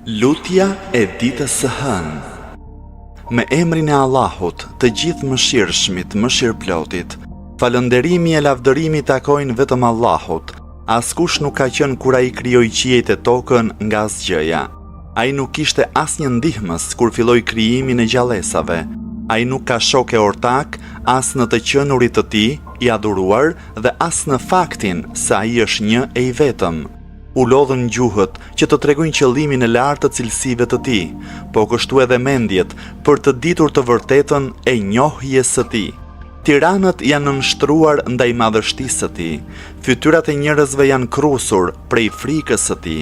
Lutja e ditës së hënë. Me emrin e Allahut, të gjithë mëshirshmit, mëshirplotit, falënderimi e lavdërimi takojnë vetëm Allahut. Askush nuk ka qenë kur ai krijoi qiejt e tokën nga asgjëja. Ai nuk kishte asnjë ndihmës kur filloi krijimin e gjallësave. Ai nuk ka shok e ortak as në të qenurit të tij, i adhuruar, dhe as në faktin se ai është një e i vetëm. U lodhën gjuhët që të tregojnë qëllimin e lartë të cilësive të tij, po kështu edhe mendjet për të ditur të vërtetën e njohjes së tij. Tiranët janë nënshtruar ndaj madhështisë së tij. Fytyrat e njerëzve janë krusur prej frikës së tij.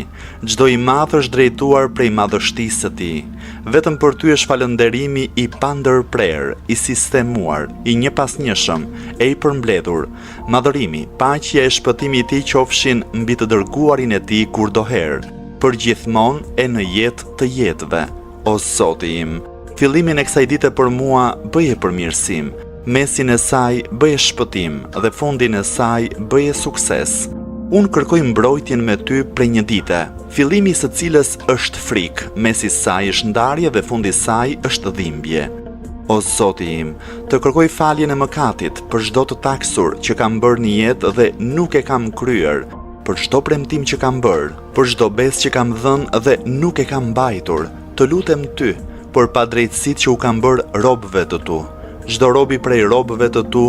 Çdo i madh është drejtuar prej madhështisë së tij. Vetëm për ty është falënderimi i pandërprer, i sistemuar, i njëpasnjëshëm, e i përmbledhur. Madhërimi, paqja e shpëtimi i tij qofshin mbi të dërguarin e tij kurdoherë, përgjithmonë e në jetë të jetëve. O Zoti im, fillimin e kësaj dite për mua bëje përmirësim, mesin e saj bëje shpëtim dhe fundin e saj bëje sukses. Unë kërkoj mbrojtjen me ty prej një dite, fillimi së cilës është frikë, mesi saj është ndarje dhe fundi saj është dhimbje. O Zoti im, të kërkoj faljen e mëkatit për çdo të taksur që kam bërë në jetë dhe nuk e kam kryer, për çdo premtim që kam bërë, për çdo besë që kam dhënë dhe nuk e kam mbajtur. Të lutem ty për padrejtësitë që u kam bërë robëve të tu. Çdo robi prej robëve të tu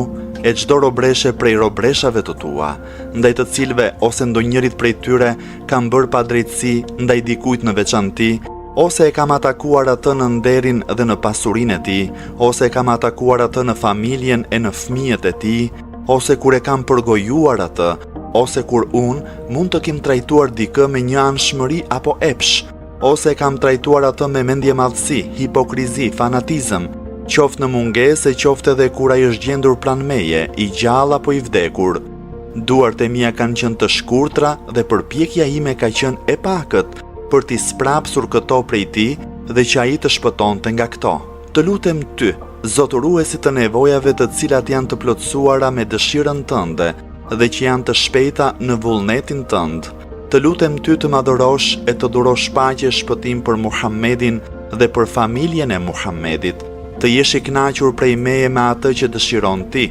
e çdo robreshe prej robreshave të tua, ndaj të cilëve ose ndonjërit prej tyre kam bërë padrejtësi ndaj dikujt në veçanti, ose e kam atakuar atë në nderin dhe në pasurinë e tij, ose e kam atakuar atë në familjen e në fëmijët e tij, ose kur e kam përgojuar atë, ose kur unë mund të kem trajtuar dikë me një anshmëri apo epsh, ose e kam trajtuar atë me mendje madhësi, hipokrizi, fanatizëm, qoftë në mungesë e qoftë edhe kur ai është gjendur pranë meje, i gjallë apo i vdekur. Duart e mia kanë qenë të shkurtra dhe përpjekja ime ka qenë e pakët për t'i sprapsur këto prej tij dhe që ai të shpëtonte nga këto. Të lutem ty, zotëruesi të nevojave të cilat janë të plotësuara me dëshirën tënde dhe që janë të shpejta në vullnetin tënd. Të lutem ty të madhërosh e të durosh paqe e shpëtim për Muhammedin dhe për familjen e Muhammedit. Të jesh i kënaqur prej meje me atë që dëshiron ti,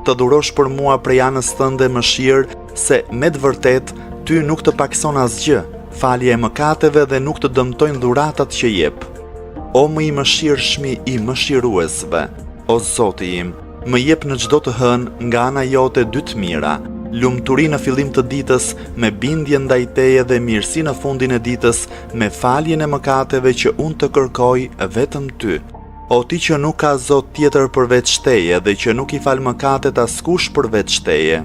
të dhurosh për mua prej anës tënde mëshirë, se me të vërtet ty nuk të pakson asgjë, falje e mëkateve dhe nuk të dëmtojnë dhuratat që jep. O më i mëshirshmi i mëshiruesve, o Zoti im, më jep në çdo të hënë nga ana jote dy të mira, lumturi në fillim të ditës me bindje ndaj teje dhe mirësi në fundin e ditës me faljen e mëkateve që unë të kërkoj vetëm ty. O ti që nuk ka Zot tjetër përveç teje dhe që nuk i fal mëkatet askush përveç teje.